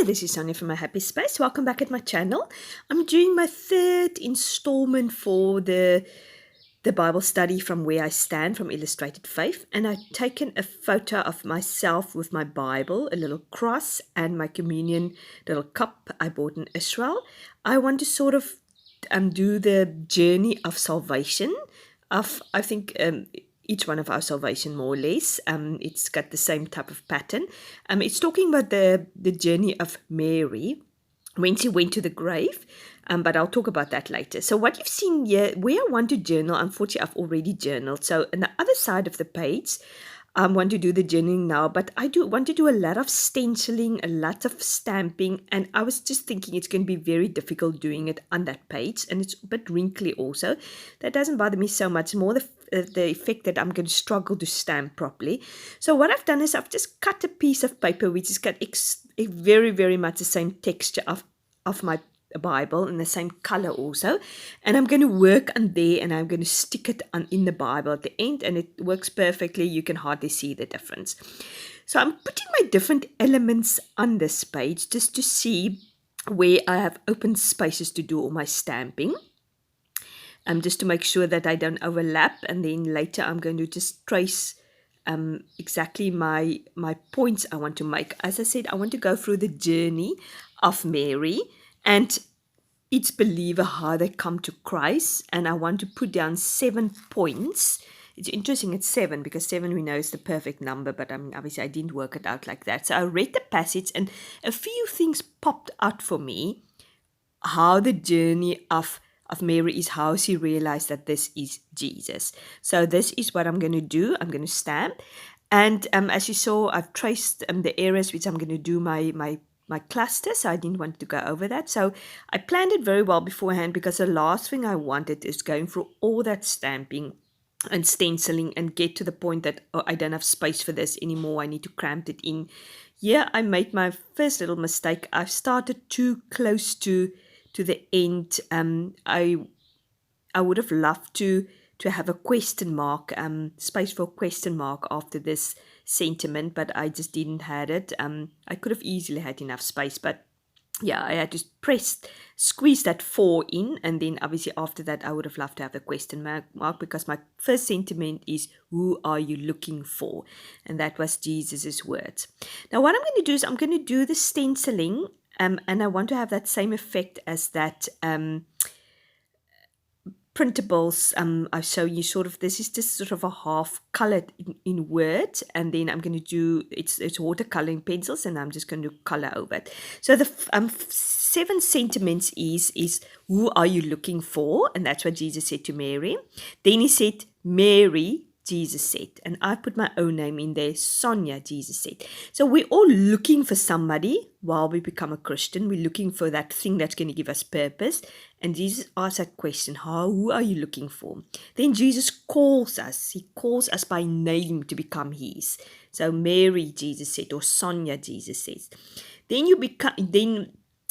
there, this is Sonja from My Happy Space. Welcome back at my channel. I'm doing my third installment for the Bible study from Where I Stand from Illustrated Faith, and I've taken a photo of myself with my Bible, a little cross, and my communion little cup I bought in Israel. I want to sort of do the journey of salvation of, I think, each one of our salvation, more or less. It's got the same type of pattern. It's talking about the journey of Mary when she went to the grave, but I'll talk about that later. So what you've seen here, where I want to journal, unfortunately I've already journaled. So on the other side of the page, I want to do the journaling now, but I do want to do a lot of stenciling, a lot of stamping, and I was just thinking it's going to be very difficult doing it on that page, and it's a bit wrinkly also. That doesn't bother me so much, more the effect that I'm going to struggle to stamp properly. So what I've done is I've just cut a piece of paper which has got very, very much the same texture of my Bible and the same color also, and I'm going to work on there, and I'm going to stick it on in the Bible at the end, and it works perfectly. You can hardly see the difference. So I'm putting my different elements on this page just to see where I have open spaces to do all my stamping, just to make sure that I don't overlap, and then later I'm going to just trace exactly my points I want to make. As I said, I want to go through the journey of Mary and each believer, how they come to Christ, and I want to put down 7 points. It's interesting, it's 7, because 7 we know is the perfect number, but obviously I didn't work it out like that. So I read the passage, and a few things popped out for me, how the journey of Mary is, how she realized that this is Jesus. So this is what I'm going to do. I'm going to stamp, and as you saw, I've traced the areas which I'm going to do my cluster, so I didn't want to go over that. So I planned it very well beforehand, because the last thing I wanted is going through all that stamping and stenciling and get to the point that, oh, I don't have space for this anymore, I need to cramp it in. Yeah, I made my first little mistake. I've started too close to the end. I would have loved to have a question mark, space for a question mark after this sentiment, but I just didn't have it. I could have easily had enough space, but yeah, I had to squeeze that 4 in, and then obviously after that I would have loved to have a question mark, because my first sentiment is, who are you looking for? And that was Jesus's words. Now what I'm going to do is I'm going to do the stenciling, and I want to have that same effect as that printables. I show you sort of, this is just sort of a half colored in Word, and then I'm going to do, it's watercoloring pencils, and I'm just going to color over it. So the 7 sentiments is who are you looking for? And that's what Jesus said to Mary. Then he said, Mary, Jesus said, and I put my own name in there, Sonja, Jesus said. So we're all looking for somebody while we become a Christian. We're looking for that thing that's going to give us purpose. And Jesus asked that question, who are you looking for? Then Jesus calls us. He calls us by name to become his. So Mary, Jesus said, or Sonja, Jesus says. Then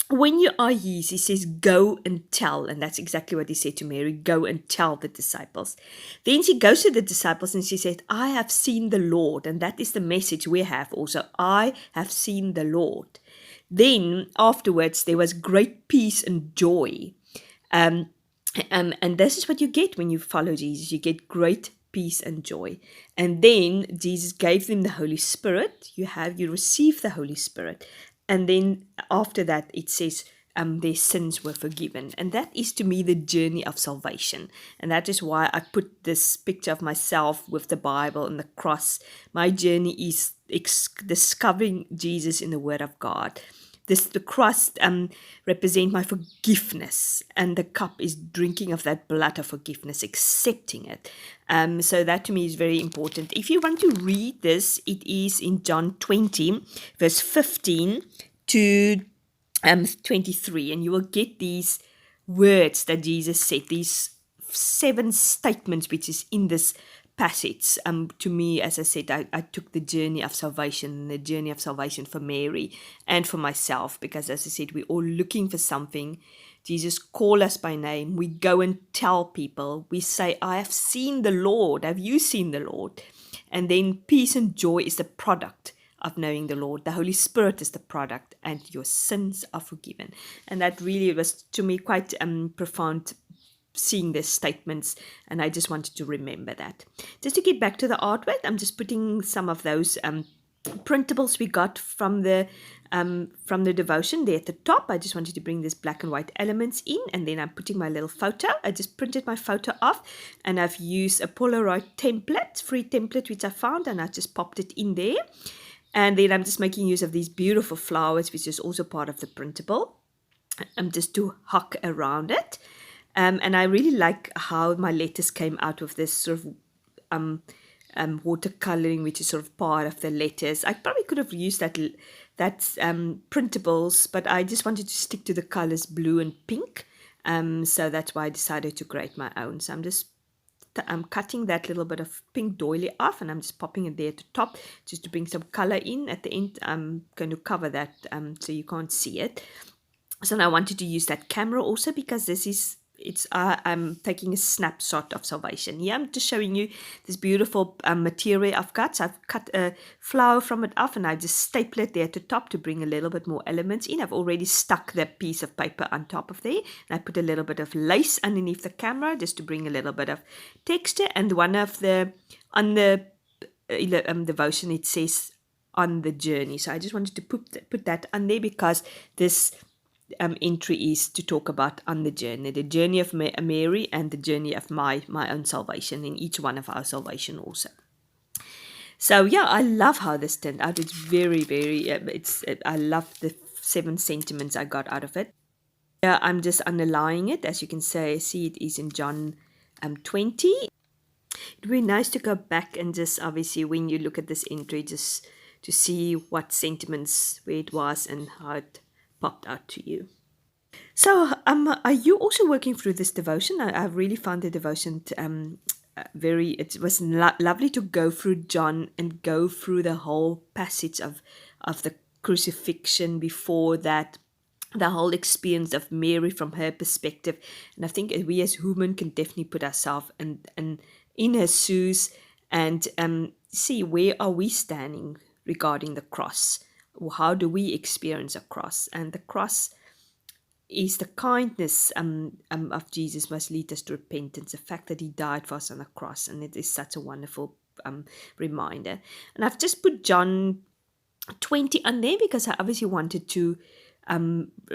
when you are his, he says, go and tell. And that's exactly what he said to Mary, go and tell the disciples. Then she goes to the disciples and she said, I have seen the Lord. And that is the message we have also. I have seen the Lord. Then afterwards, there was great peace and joy. And this is what you get when you follow Jesus. You get great peace and joy. And then Jesus gave them the Holy Spirit. You receive the Holy Spirit. And then after that, it says their sins were forgiven. And that is, to me, the journey of salvation. And that is why I put this picture of myself with the Bible and the cross. My journey is discovering Jesus in the Word of God. The cross represents my forgiveness, and the cup is drinking of that blood of forgiveness, accepting it. So that to me is very important. If you want to read this, it is in John 20, verse 15 to 23, and you will get these words that Jesus said, these 7 statements which is in this passage. To me, as I said, I took the journey of salvation, the journey of salvation for Mary and for myself, because as I said, we're all looking for something. Jesus called us by name. We go and tell people. We say, I have seen the Lord. Have you seen the Lord? And then peace and joy is the product of knowing the Lord. The Holy Spirit is the product, and your sins are forgiven. And that really was, to me, quite profound, seeing these statements, and I just wanted to remember that. Just to get back to the artwork, I'm just putting some of those printables we got from the devotion there at the top. I just wanted to bring this black and white elements in, and then I'm putting my little photo. I just printed my photo off, and I've used a Polaroid template, free template, which I found, and I just popped it in there. And then I'm just making use of these beautiful flowers, which is also part of the printable. I'm just to hock around it. And I really like how my letters came out of this sort of watercoloring, which is sort of part of the letters. I probably could have used that printables, but I just wanted to stick to the colors blue and pink. So that's why I decided to create my own. So I'm cutting that little bit of pink doily off, and I'm just popping it there at the top just to bring some color in. At the end, I'm going to cover that so you can't see it. So now I wanted to use that camera also, because I'm taking a snapshot of salvation. Here I'm just showing you this beautiful material I've got. So I've cut a flower from it off, and I just staple it there at the top to bring a little bit more elements in. I've already stuck the piece of paper on top of there, and I put a little bit of lace underneath the camera just to bring a little bit of texture. And on the devotion, it says on the journey. So I just wanted to put that on there, because this entry is to talk about on the journey of Mary, and the journey of my own salvation, in each one of our salvation also. So yeah, I love how this turned out. It's very, very, I love the 7 sentiments I got out of it. Yeah, I'm just underlying it. As you can see it is in John 20. It would be nice to go back and just, obviously, when you look at this entry, just to see what sentiments, where it was, and how it popped out to you. So are you also working through this devotion? I really found the devotion it was lovely to go through John and go through the whole passage of the crucifixion. Before that, the whole experience of Mary from her perspective. And I think we as women can definitely put ourselves in her shoes and see where are we standing regarding the cross. How do we experience a cross? And the cross is the kindness of Jesus must lead us to repentance, the fact that he died for us on the cross, and it is such a wonderful reminder. And I've just put John 20 on there because I obviously wanted to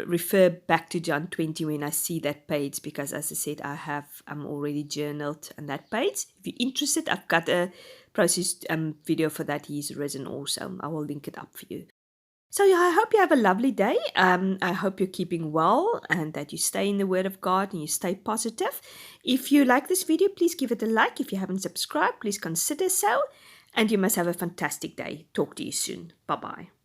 refer back to John 20 when I see that page, because as I said, I have already journaled on that page. If you're interested, I've got a process video for that. He's risen also. I will link it up for you. So yeah, I hope you have a lovely day. I hope you're keeping well and that you stay in the Word of God and you stay positive. If you like this video, please give it a like. If you haven't subscribed, please consider so. And you must have a fantastic day. Talk to you soon. Bye-bye.